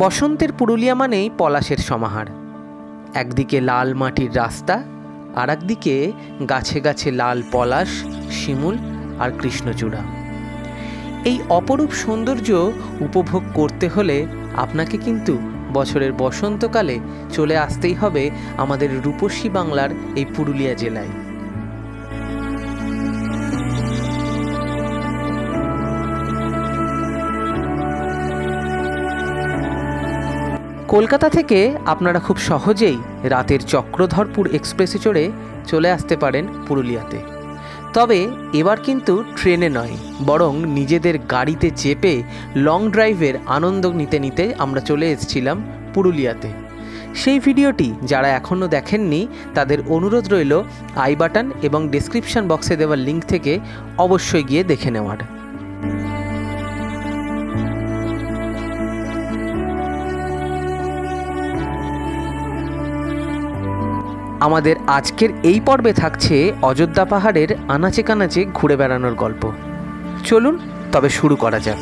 বসন্তের পুরুলিয়া মানেই পলাশের সমাহার। একদিকে লাল মাটির রাস্তা, আর একদিকে গাছে গাছে লাল পলাশ, শিমুল আর কৃষ্ণচূড়া। এই অপরূপ সৌন্দর্য উপভোগ করতে হলে আপনাকে কিন্তু বছরের বসন্তকালে চলে আসতেই হবে আমাদের রূপসী বাংলার এই পুরুলিয়া জেলায়। কলকাতা থেকে আপনারা খুব সহজেই রাতের চক্রধরপুর এক্সপ্রেসে চড়ে চলে আসতে পারেন পুরুলিয়াতে। তবে এবার কিন্তু ট্রেনে নয়, বরং নিজেদের গাড়িতে চেপে লং ড্রাইভের আনন্দ নিতে নিতে আমরা চলে এসেছিলাম পুরুলিয়াতে। সেই ভিডিওটি যারা এখনও দেখেননি তাদের অনুরোধ রইল আই বাটন এবং ডেসক্রিপশন বক্সে দেওয়া লিঙ্ক থেকে অবশ্যই গিয়ে দেখে নেওয়ার। আমাদের আজকের এই পর্বে থাকছে অযোধ্যা পাহাড়ের আনাচে কানাচে ঘুরে বেড়ানোর গল্প। চলুন তবে শুরু করা যাক।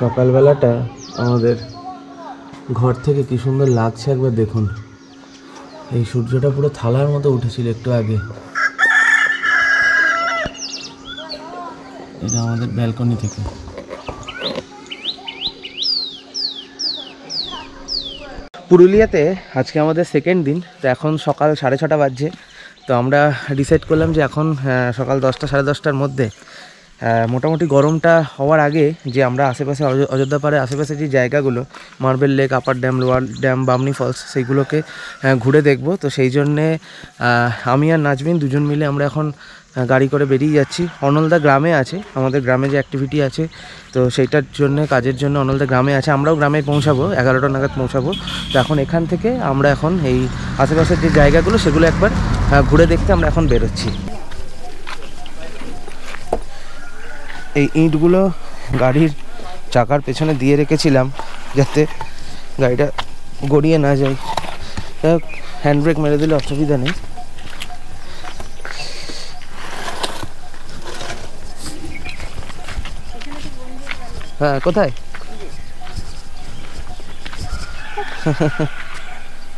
সকালবেলাটা আমাদের ঘর থেকে কি সুন্দর লাগছে একবার দেখুন। এই সূর্যটা পুরো থালার মতো উঠেছিল একটু আগে। এটা আমাদের ব্যালকনি থেকে। পুরুলিয়াতে আজকে আমাদের সেকেন্ড দিন। তো এখন সকাল 6:30 বাজছে। তো আমরা ডিসাইড করলাম যে এখন সকাল 10টা সাড়ে 10টার মধ্যে মোটামুটি গরমটা হওয়ার আগে যে আমরা আশেপাশে অযোধ্যা পাহাড়ের আশেপাশে যে জায়গাগুলো, marble lake, upper dam, lower dam, Bamni falls, সেইগুলোকে ঘুরে দেখব। তো সেই জন্যে আমি আর নাজমিন দুজন মিলে আমরা এখন গাড়ি করে বেরিয়ে যাচ্ছি। অনলদা গ্রামে আছে, আমাদের গ্রামে যে অ্যাক্টিভিটি আছে তো সেইটার জন্য, কাজের জন্য অনলদা গ্রামে আছে। আমরাও গ্রামে পৌঁছাবো, 11টা নাগাদ পৌঁছাবো। তো এখন এখান থেকে আমরা এখন এই আশেপাশের যে জায়গাগুলো সেগুলো একবার ঘুরে দেখতে আমরা এখন বেরোচ্ছি। এই ইঁটগুলো গাড়ির চাকার পেছনে দিয়ে রেখেছিলাম যাতে গাড়িটা গড়িয়ে না যায়। হ্যান্ড ব্রেক মেরে দিলে অসুবিধা নেই। হ্যাঁ, কোথায়?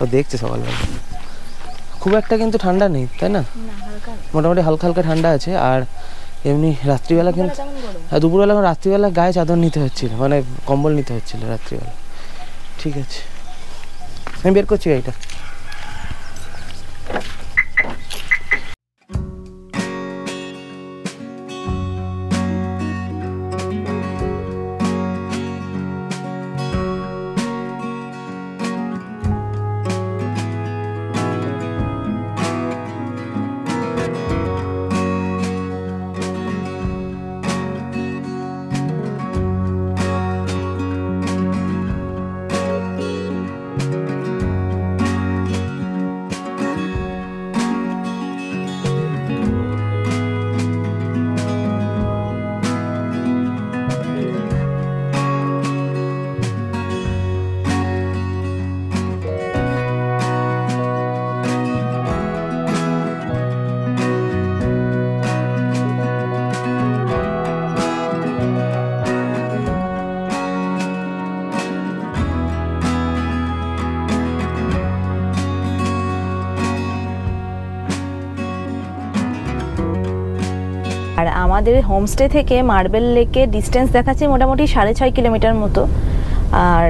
ও দেখছে সকালবেলা। খুব একটা কিন্তু ঠান্ডা নেই, তাই না? মোটামুটি হালকা হালকা ঠান্ডা আছে। আর এমনি রাত্রিবেলা কিন্তু, দুপুরবেলা রাত্রিবেলা গায়ে চাদর নিতে হচ্ছিল, মানে কম্বল নিতে হচ্ছিল রাত্রিবেলা। ঠিক আছে, আমি বের করছি গাড়িটা। আর আমাদের হোমস্টে থেকে মার্বেল লেকের ডিস্টেন্স দেখাচ্ছে মোটামুটি 6.5 কিলোমিটার মতো, আর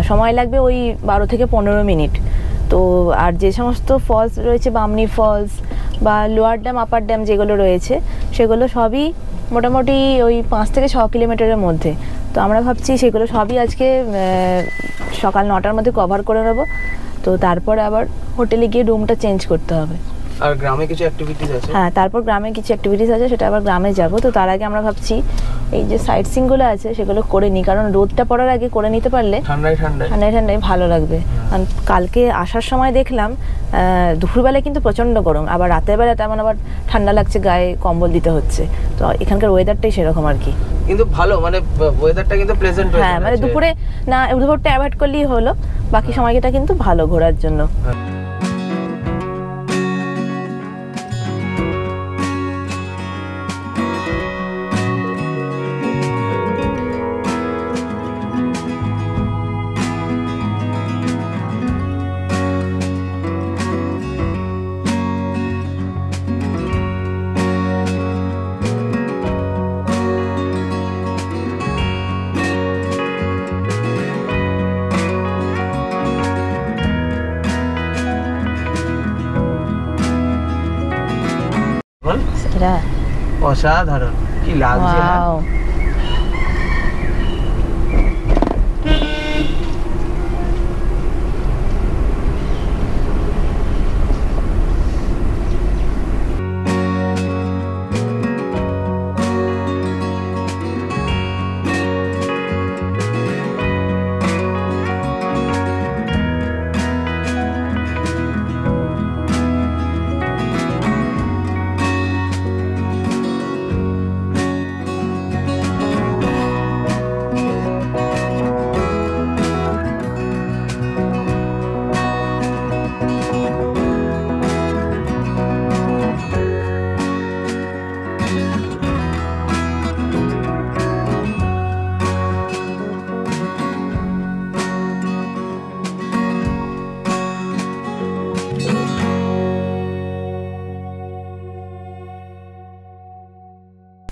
সময় লাগবে ওই 12 থেকে 15 মিনিট। তো আর যে সমস্ত ফলস রয়েছে, বামনি ফলস বা লোয়ার ড্যাম, আপার ড্যাম যেগুলো রয়েছে, সেগুলো সবই মোটামুটি ওই 5 থেকে 6 কিলোমিটারের মধ্যে। তো আমরা ভাবছি সেগুলো সবই আজকে সকাল 9টার মধ্যে কভার করে নেব। তো তারপরে আবার হোটেলে গিয়ে রুমটা চেঞ্জ করতে হবে। আর গ্রামে কিছু অ্যাক্টিভিটিস আছে। হ্যাঁ, তারপর গ্রামে কিছু অ্যাক্টিভিটিস আছে, সেটা আবার গ্রামে যাব। তো তার আগে আমরা ভাবছি এই যে সাইট সিনগুলো আছে সেগুলো করে নিই, কারণ রোদটা পড়ার আগে করে নিতে পারলে ঠান্ডায় ঠান্ডায় ভালো লাগবে। কারণ কালকে আসার সময় দেখলাম দুপুরবেলায় কিন্তু প্রচণ্ড গরম, আবার রাতের বেলা তেমন আবার ঠান্ডা লাগছে, গায়ে কম্বল দিতে হচ্ছে। তো এখানকার ওয়েদারটাই সেরকম আর কি, কিন্তু ভালো, মানে ওয়েদারটা কিন্তু প্লেজেন্ট। হ্যাঁ মানে দুপুরে না, দুপুরটা অ্যাভয়েড করলেই হলো, বাকি সময়টা কিন্তু ভালো ঘোরার জন্য। অসাধারণ, কি লাগছে।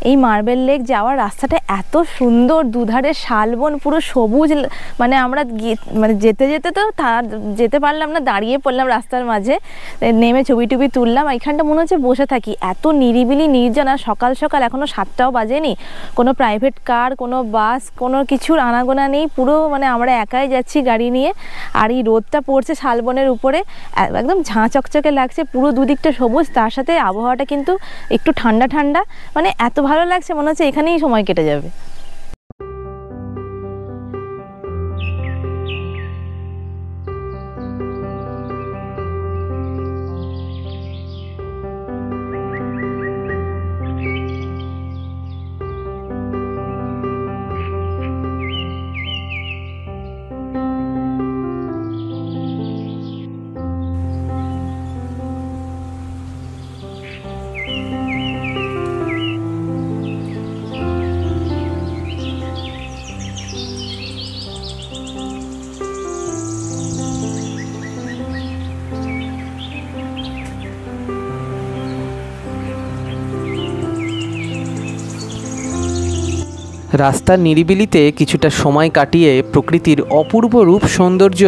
এই মার্বেল লেক যাওয়ার রাস্তাটা এত সুন্দর, দুধারে শালবন, পুরো সবুজ, মানে আমরা মানে যেতে যেতে তো যেতে পারলাম না, দাঁড়িয়ে পড়লাম রাস্তার মাঝে, নেমে ছবি টবি তুললাম। এখানটা মনে হচ্ছে বসে থাকি, এত নিরিবিলি নির্জনা, সকাল সকাল, এখনও 7টাও বাজেনি, কোনো প্রাইভেট কার, কোনো বাস, কোনো কিছুর আনাগোনা নেই, পুরো মানে আমরা একাই যাচ্ছি গাড়ি নিয়ে। আর এই রোদটা পড়ছে শালবনের উপরে, একদম ঝাঁ চকচকে লাগছে, পুরো দুদিকটা সবুজ, তার সাথে আবহাওয়াটা কিন্তু একটু ঠান্ডা ঠান্ডা, মানে এত ভালো লাগছে, মনে হচ্ছে এখানেই সময় কেটে যাবে। রাস্তার নিরিবিলিতে কিছুটা সময় কাটিয়ে প্রকৃতির অপূর্ব রূপ সৌন্দর্য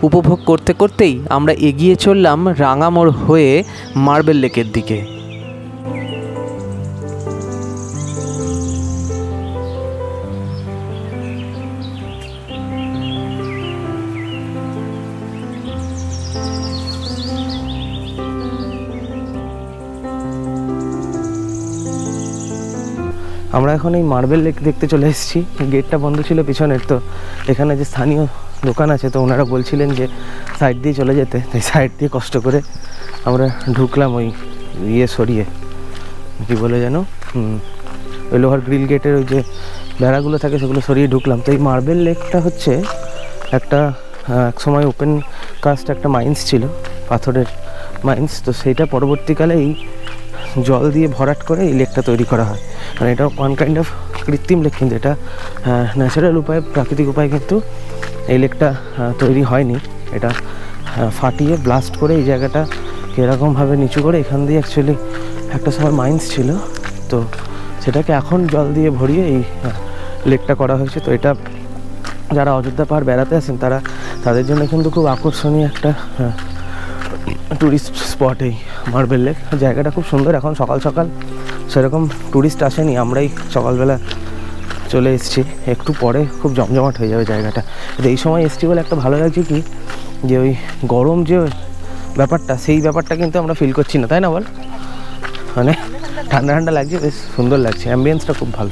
উপভোগ করতে করতেই আমরা এগিয়ে চললাম রাঙামোড় হয়ে মার্বেল লেকের দিকে। আমরা এখন এই মার্বেল লেক দেখতে চলে এসেছি। গেটটা বন্ধ ছিল পিছনের, তো এখানে যে স্থানীয় দোকান আছে, তো ওনারা বলছিলেন যে সাইড দিয়ে চলে যেতে, তাই সাইড দিয়ে কষ্ট করে আমরা ঢুকলাম ওই সরিয়ে, কি বলে যেন, ওই লোহার গ্রিল গেটের ওই যে বেড়াগুলো থাকে সেগুলো সরিয়ে ঢুকলাম। তো এই মার্বেল লেকটা হচ্ছে একটা এক সময় ওপেন কাস্ট একটা মাইন্স ছিল, পাথরের মাইন্স, তো সেইটা পরবর্তীকালে এই জল দিয়ে ভরাট করে এই লেকটা তৈরি করা হয়। মানে এটা ওয়ান কাইন্ড অফ কৃত্রিম লেক, কিন্তু এটা ন্যাচারাল উপায়ে, প্রাকৃতিক উপায়ে কিন্তু এই লেকটা তৈরি হয়নি। এটা ফাটিয়ে ব্লাস্ট করে এই জায়গাটা এরকমভাবে নিচু করে, এখান দিয়ে অ্যাকচুয়ালি একটা সময় মাইন্স ছিল, তো সেটাকে এখন জল দিয়ে ভরিয়ে এই লেকটা করা হয়েছে। তো এটা যারা অযোধ্যা পাহাড় বেড়াতে আসেন তাদের জন্য কিন্তু খুব আকর্ষণীয় একটা ট্যুরিস্ট স্পট এই মার্বেল লেক। জায়গাটা খুব সুন্দর। এখন সকাল সকাল সেরকম ট্যুরিস্ট আসেনি, আমরাই সকালবেলা চলে এসেছি, একটু পরে খুব জমজমাট হয়ে যাবে জায়গাটা। এই সময় এসছি বলে একটা ভালো লাগছে কি, যে ওই গরম যে ব্যাপারটা, সেই ব্যাপারটা কিন্তু আমরা ফিল করছি না, তাই না বল? মানে ঠান্ডা ঠান্ডা লাগছে, বেশ সুন্দর লাগছে, অ্যাম্বিয়েন্সটা খুব ভালো।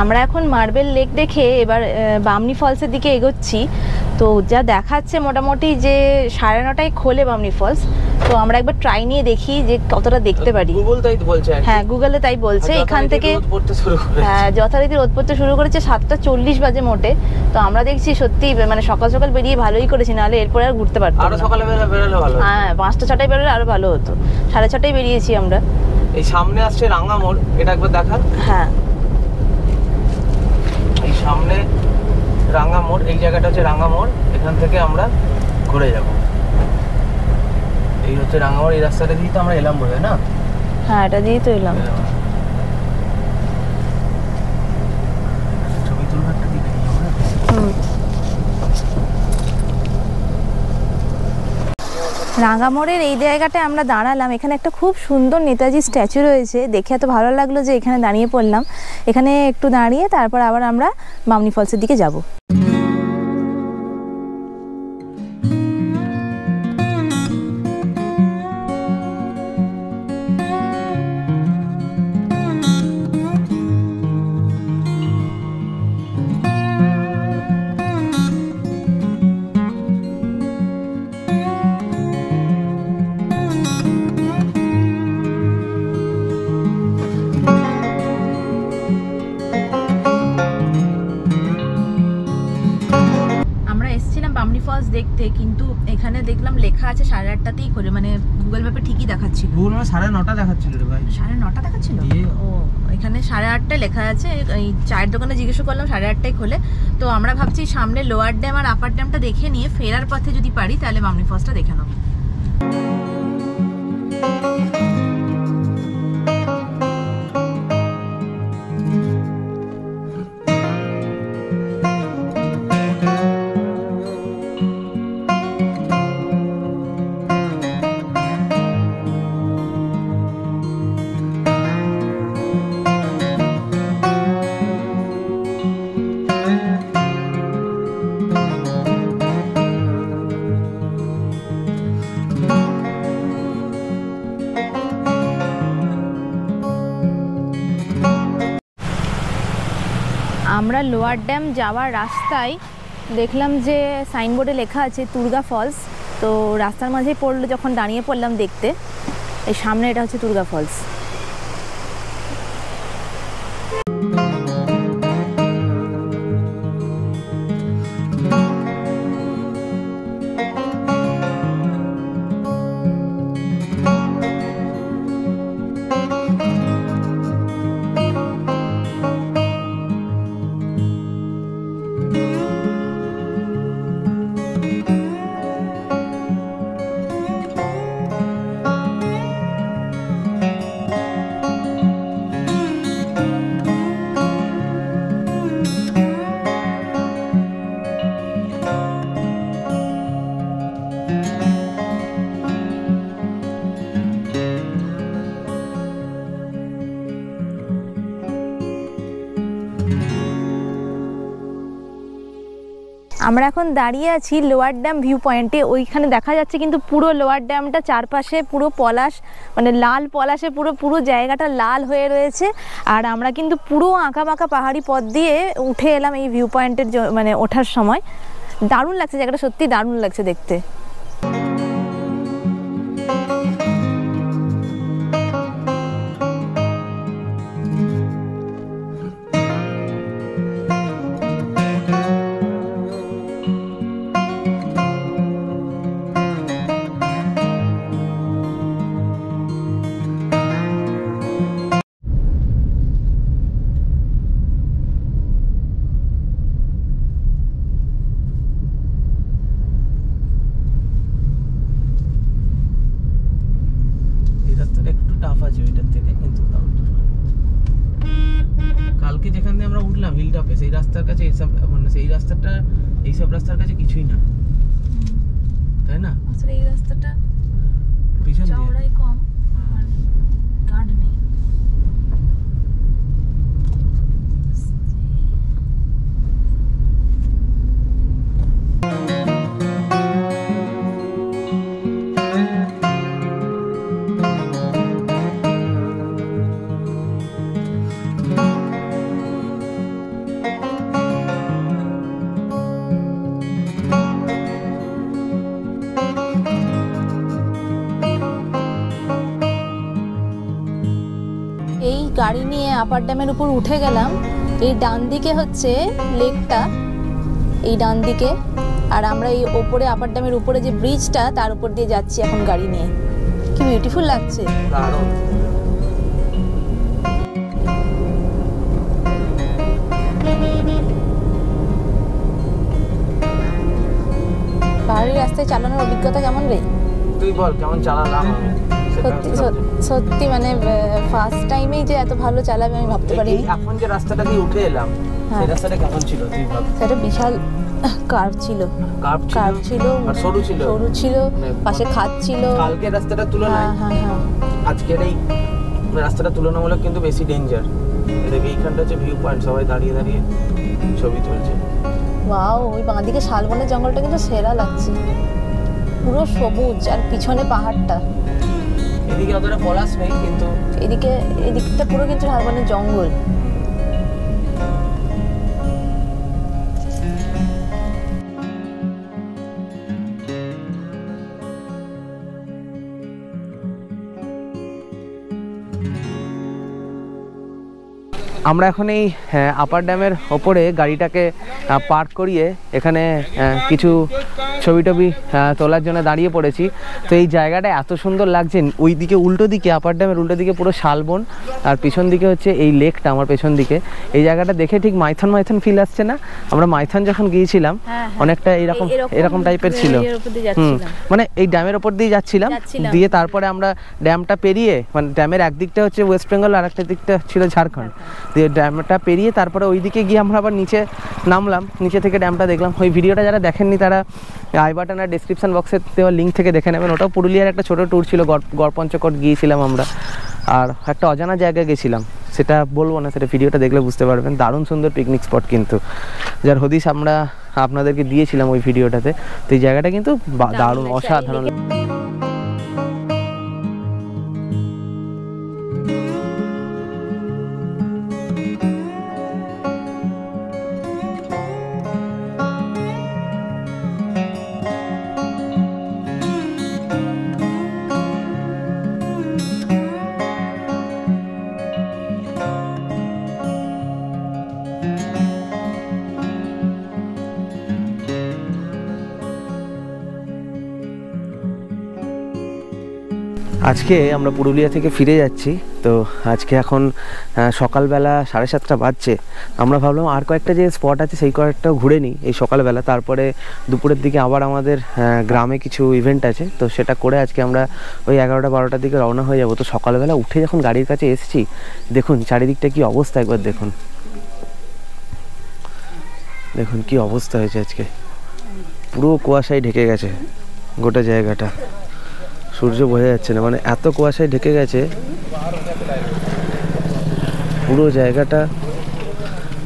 আমরা এখন মার্বেল লেক দেখে এবার বামনি ফলসের দিকে এগোচ্ছি। তো যা দেখাচ্ছে মোটামুটি যে 9:30টায় খোলে বামনি ফলস। তো আমরা একবার ট্রাই নিয়ে দেখি যে কতটা দেখতে পারি। গুগল তাই বলছে। হ্যাঁ, গুগলে তাই বলছে। এখান থেকে হ্যাঁ যথারীতি রোদ পড়তে শুরু করেছে 7:40 বাজে মোটে। তো আমরা দেখছি সত্যি মানে সকাল সকাল বেরিয়ে ভালোই করেছি, নাহলে এরপরে আর ঘুরতে পারতাম না। আরো সকালে বেরোলে ভালো। হ্যাঁ 5টা-6টায় বেরোলে আরো ভালো হতো। 6:30টায় বেরিয়েছি আমরা। এই সামনে আসছে রাঙামোড়, এটা একবার দেখান। হ্যাঁ এই সামনে রাঙামোড়, এই জায়গাটা হচ্ছে রাঙামোড়। এখান থেকে আমরা ঘুরে যাব। এই হচ্ছে রাঙামোড়। এই রাস্তাটা দিয়ে তো আমরা এলাম বোধ হয়, না? হ্যাঁ এটা দিয়েই তো এলাম। ছবি তুলবো একটা দিকে আমরা। রাঙামোড়ের এই জায়গাটায় আমরা দাঁড়ালাম। এখানে একটা খুব সুন্দর নেতাজি স্ট্যাচু রয়েছে, দেখে এত ভালো লাগলো যে এখানে দাঁড়িয়ে পড়লাম। এখানে একটু দাঁড়িয়ে তারপর আবার আমরা বামনি ফলসের দিকে যাব। বামনি ফলস দেখতে, কিন্তু এখানে দেখলাম লেখা আছে 8:30টাতেই খোলে, মানে গুগল ম্যাপে ঠিকই দেখাচ্ছিল। গুগল ম্যাপে 9:30 দেখাচ্ছিল রে ভাই। 9:30 দেখাচ্ছিল? ও এখানে 8:30টায় লেখা আছে। এই চায়ের দোকানে জিজ্ঞেস করলাম 8:30টায় খোলে। তো আমরা ভাবছি সামনে লোয়ার ড্যাম আর আপার ড্যামটা দেখে নিয়ে ফেরার পথে যদি পারি তাহলে বামনি ফলসটা দেখে নেবো। আমরা লোয়ার ড্যাম যাওয়ার রাস্তায় দেখলাম যে সাইনবোর্ডে লেখা আছে তুর্গা ফলস। তো রাস্তার মাঝেই পড়লো, যখন দাঁড়িয়ে পড়লাম দেখতে, এই সামনে এটা হচ্ছে তুর্গা ফলস। আমরা এখন দাঁড়িয়ে আছি লোয়ার ড্যাম ভিউ পয়েন্টে। ওইখানে দেখা যাচ্ছে কিন্তু পুরো লোয়ার ড্যামটা চারপাশে পুরো পলাশ, মানে লাল পলাশে পুরো জায়গাটা লাল হয়ে রয়েছে। আর আমরা কিন্তু পুরো আঁকা বাঁকা পাহাড়ি পথ দিয়ে উঠে এলাম এই ভিউ পয়েন্টের, মানে ওঠার সময় দারুণ লাগছে জায়গাটা, সত্যি দারুণ লাগছে দেখতে। কালকে যেখান দিয়ে আমরা উঠলাম হিল টপে, সেই রাস্তার কাছে এইসব, মানে সেই রাস্তাটা এইসব রাস্তার কাছে কিছুই না, তাই না? আসলে এই রাস্তাটা পিছন দিয়ে চওড়াই কম আর গার্ড নেই। এই গাড়ি নিয়ে আপার ড্যামের উপর উঠে গেলাম। এই ডান দিকে হচ্ছে লেকটা, এই ডান দিকে, আর আমরা এই ওপরে আপার ড্যামের উপরে যে ব্রিজটা তার উপর দিয়ে যাচ্ছি এখন গাড়ি নিয়ে। কি বিউটিফুল লাগছে। পাহাড়ি রাস্তায় চালানোর অভিজ্ঞতা কেমন রে? তুই বল কেমন চালালাম আমি। সত্যি মানে ফার্স্ট টাইমেই যে এত ভালো চালাবে আমি ভাবতে পারিনি। এখন যে রাস্তাটা দিয়ে উঠে এলাম সেই রাস্তাটা কেমন ছিল তুই ভাব। সেটা বিশাল কার্ভ ছিল, কার্ভ ছিল আর সরু ছিল, পাশে খাদ ছিল। কালকে রাস্তাটা তুলনায় আজকের এই রাস্তাটা তুলনামূলক কিন্তু বেশি ডেঞ্জার। এদিকে এইখানটা হচ্ছে ভিউ পয়েন্ট, সবাই দাঁড়িয়ে দাঁড়িয়ে ছবি তুলছে। ওয়াও, ওই বাঁদিকে শালবনের জঙ্গলটা কিন্তু সেরা লাগছে, পুরো সবুজ আর পিছনে পাহাড়টা। এদিকে অতটা পলাশ নেই কিন্তু এদিকটা পুরো কিন্তু শালবনের জঙ্গল। আমরা এখন এই আপার ড্যামের ওপরে গাড়িটাকে পার্ক করিয়ে এখানে কিছু ছবি টবি তোলার জন্য দাঁড়িয়ে পড়েছি। তো এই জায়গাটা এত সুন্দর লাগছে, ওই দিকে উল্টো দিকে আপার ড্যামের উল্টো দিকে পুরো শালবন, আর পিছন দিকে হচ্ছে এই লেকটা আমার পেছন দিকে। এই জায়গাটা দেখে ঠিক মাইথন ফিল আসছে না? আমরা মাইথন যখন গিয়েছিলাম অনেকটা এরকম টাইপের ছিল। মানে এই ড্যামের ওপর দিয়ে যাচ্ছিলাম, দিয়ে তারপরে আমরা ড্যামটা পেরিয়ে, মানে ড্যামের একদিকটা হচ্ছে ওয়েস্ট বেঙ্গল আর একটা দিকটা ছিল ঝাড়খণ্ড, দিয়ে ড্যামটা পেরিয়ে তারপরে ওই দিকে গিয়ে আমরা আবার নিচে নামলাম, নিচে থেকে ড্যামটা দেখলাম। ওই ভিডিওটা যারা দেখেননি তারা আই বাটন আর ডেসক্রিপশন বক্সে দেওয়া লিঙ্ক থেকে দেখে নেবেন। ওটাও পুরুলিয়ার একটা ছোটো ট্যুর ছিল, গড়পঞ্চকোট গিয়েছিলাম আমরা, আর একটা অজানা জায়গায় গেছিলাম, সেটা বলবো না, সেটা ভিডিওটা দেখলে বুঝতে পারবেন। দারুণ সুন্দর পিকনিক স্পট কিন্তু, যার হদিশ আমরা আপনাদেরকে দিয়েছিলাম ওই ভিডিওটাতে। তো এই জায়গাটা কিন্তু দারুণ, অসাধারণ। আজকে আমরা পুরুলিয়া থেকে ফিরে যাচ্ছি। তো আজকে এখন সকালবেলা 7:30 বাজছে। আমরা ভাবলাম আর কয়েকটা যে স্পট আছে সেই কয়েকটাও ঘুরে নিই এই সকালবেলা, তারপরে দুপুরের দিকে আবার আমাদের গ্রামে কিছু ইভেন্ট আছে, তো সেটা করে আজকে আমরা ওই 11টা-12টার দিকে রওনা হয়ে যাব। তো সকালবেলা উঠে যখন গাড়ির কাছে এসেছি, দেখুন চারিদিকটা কি অবস্থা, একবার দেখুন, দেখুন কি অবস্থা হয়েছে আজকে। পুরো কুয়াশায় ঢেকে গেছে গোটা জায়গাটা, সূর্য বোঝা যাচ্ছে না, মানে এত কুয়াশায় ঢেকে গেছে পুরো জায়গাটা,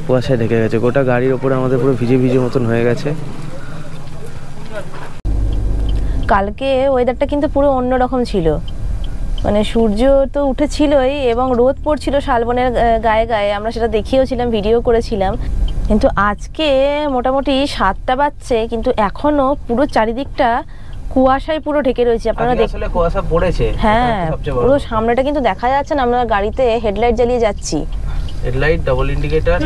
কুয়াশায় ঢেকে গেছে। গোটা গাড়ির ওপরে আমাদের পুরো ভিজে ভিজে মতন হয়ে গেছে। কালকে ওয়েদারটা কিন্তু পুরো অন্যরকম ছিল, মানে সূর্য তো উঠেছিলই এবং রোদ পড়ছিল শালবনের গায়ে গায়ে, আমরা সেটা দেখিয়েওছিলাম, ভিডিও করেছিলাম। কিন্তু আজকে মোটামুটি 7টা বাজছে, কিন্তু এখনো পুরো চারিদিকটা কুয়াশায় পুরো ঢেকে রয়েছে। আপনারা আসলে কুয়াশা পড়েছে, হ্যাঁ পুরো সামনেটা কিন্তু দেখা যাচ্ছে না। আমরা গাড়িতে হেডলাইট জ্বালিয়ে যাচ্ছি, হেডলাইট, ডাবল ইন্ডিকেটর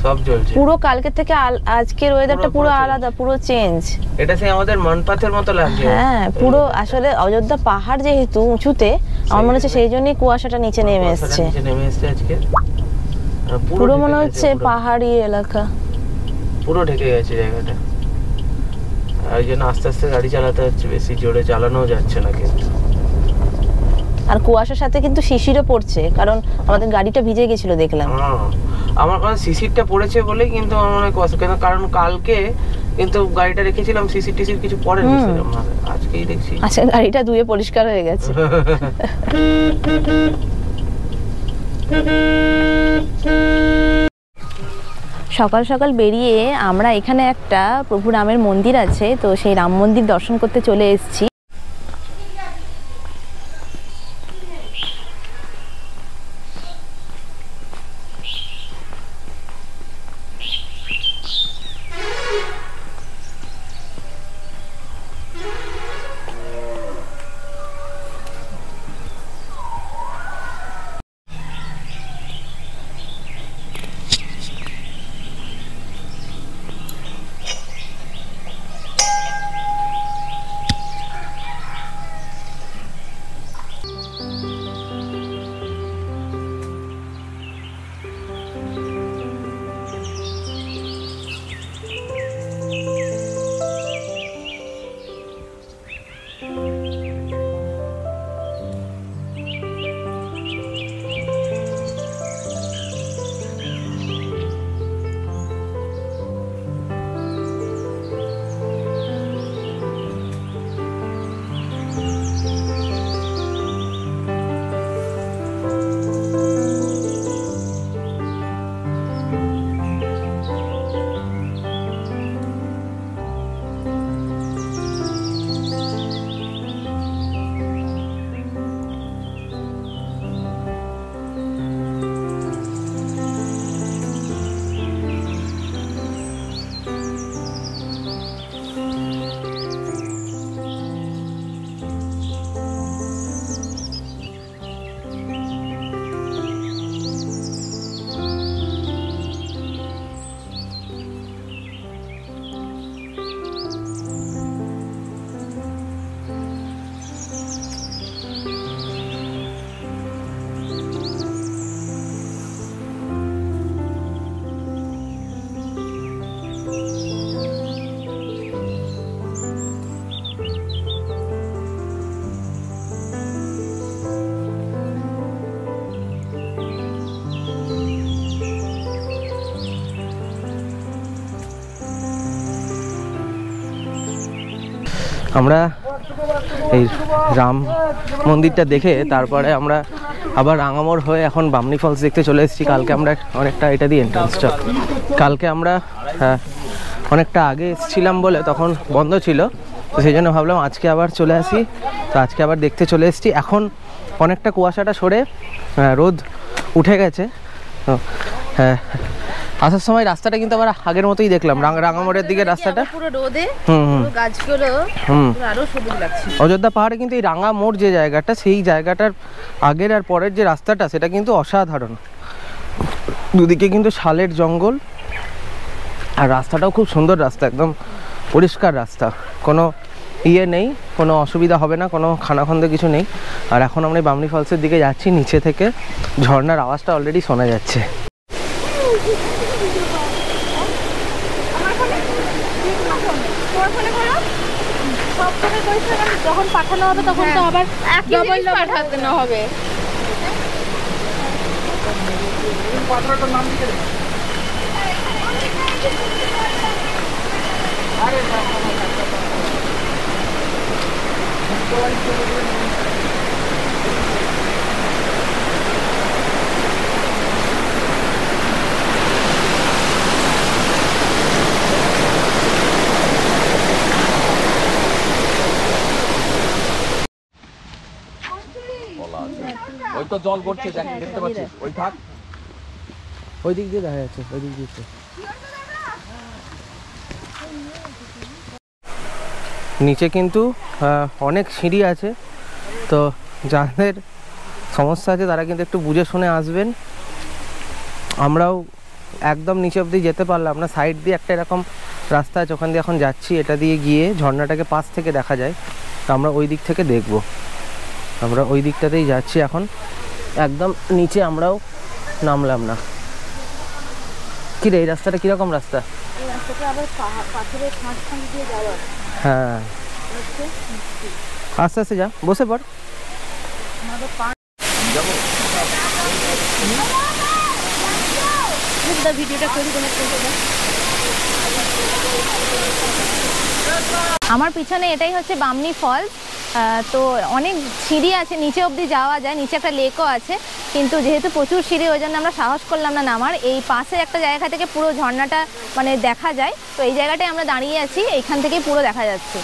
সব জ্বলছে। পুরো কালকে থেকে আজকের ওয়েদারটা পুরো আলাদা, পুরো চেঞ্জ। এটা সেই আমাদের মনপাথের মতো লাগছে। হ্যাঁ পুরো, আসলে অযোধ্যা পাহাড় যেহেতু উঁচুতে, আমার মনে হচ্ছে সেই জন্যই কুয়াশাটা নিচে নেমে এসছে। আজকে পুরো মনে হচ্ছে পাহাড়ি এলাকা, পুরো ঢেকে গেছে জায়গাটা। আর এই জন্য আস্তে আস্তে গাড়ি চালাতে হচ্ছে, বেশি জোরে চালানো যাচ্ছে না কিন্তু। আর কুয়াশার সাথে কিন্তু শিশিরও পড়ছে, কারণ আমাদের গাড়িটা ভিজে গেছিল দেখলাম। আমার কাছে শিশিরটা পড়েছে বলেই কিন্তু আমার মনে হয় কুয়াশা, কারণ কালকে কিন্তু গাড়িটা রেখেছিলাম শিশির টিশির কিছু পড়েনি, আজকেই দেখছি আচ্ছা গাড়িটা ধুয়ে পরিষ্কার হয়ে গেছে। সকাল সকাল বেরিয়ে আমরা এখানে একটা প্রভু রামের মন্দির আছে, তো সেই রাম মন্দির দর্শন করতে চলে এসেছি। আমরা এই রাম মন্দিরটা দেখে তারপরে আমরা আবার রাঙামোড় হয়ে এখন বামনি ফলস দেখতে চলে এসেছি। কালকে আমরা অনেকটা এটা দিয়ে এন্ট্রান্সটা, কালকে আমরা অনেকটা আগে এসেছিলাম বলে তখন বন্ধ ছিল, তো সেই জন্য ভাবলাম আজকে আবার চলে আসি। তো আজকে আবার দেখতে চলে এসেছি। এখন অনেকটা কুয়াশাটা সরে রোদ উঠে গেছে। তো হ্যাঁ, আসার সময় রাস্তাটা কিন্তু আবার আগের মতোই দেখলাম, রাঙামোড়ের দিকে রাস্তাটা পুরো রোদে গাছগুলো আরো সবুজ লাগছে। অযোধ্যা পাহাড়ে কিন্তু এই রাঙামোড় যে জায়গাটা, সেই জায়গাটার আগের আর পরের যে রাস্তাটা সেটা কিন্তু অসাধারণ। দুদিকে কিন্তু শালের জঙ্গল, আর রাস্তাটাও খুব সুন্দর রাস্তা, একদম পরিষ্কার রাস্তা, কোনো নেই, কোনো অসুবিধা হবে না, কোনো খানাখন্দে কিছু নেই। আর এখন আমরা বামনি ফলসের দিকে যাচ্ছি, নিচে থেকে ঝর্ণার আওয়াজটা অলরেডি শোনা যাচ্ছে। যখন পাঠানো হবে তখন তো আবার ডবল পাঠাতে না হবে। ওই তো জল গড়ছে, দেখতে পাচ্ছিস, ওই থাক, ওই দিক দিয়ে দেখা যাচ্ছে, ওই দিক দিয়ে। নিচে কিন্তু অনেক সিঁড়ি আছে, তো যাদের সমস্যা আছে তারা কিন্তু একটু বুঝে শুনে আসবেন। আমরাও একদম নিচে অবধি যেতে পারলাম না, সাইড দিয়ে একটা এরকম রাস্তা আছে, ওখান দিয়ে এখন যাচ্ছি। এটা দিয়ে গিয়ে ঝর্ণাটাকে পাশ থেকে দেখা যায়, তো আমরা ওই দিক থেকে দেখব। আমরা ওই দিকটাতেই যাচ্ছি এখন, একদম নিচে আমরাও নামলাম না। কি রে, এই রাস্তাটা কিরকম রাস্তা? হ্যাঁ, আস্তে আস্তে যা, বসে পড়। আমার পিছনে এটাই হচ্ছে বামনি ফলস। তো অনেক সিঁড়ি আছে, নিচে অবধি যাওয়া যায়, নিচে একটা লেকও আছে, কিন্তু যেহেতু প্রচুর সিঁড়ি ওই জন্য আমরা সাহস করলাম না নামার। এই পাশে একটা জায়গা থেকে পুরো ঝর্ণাটা মানে দেখা যায়, তো এই জায়গাটায় আমরা দাঁড়িয়ে আছি, এইখান থেকেই পুরো দেখা যাচ্ছে।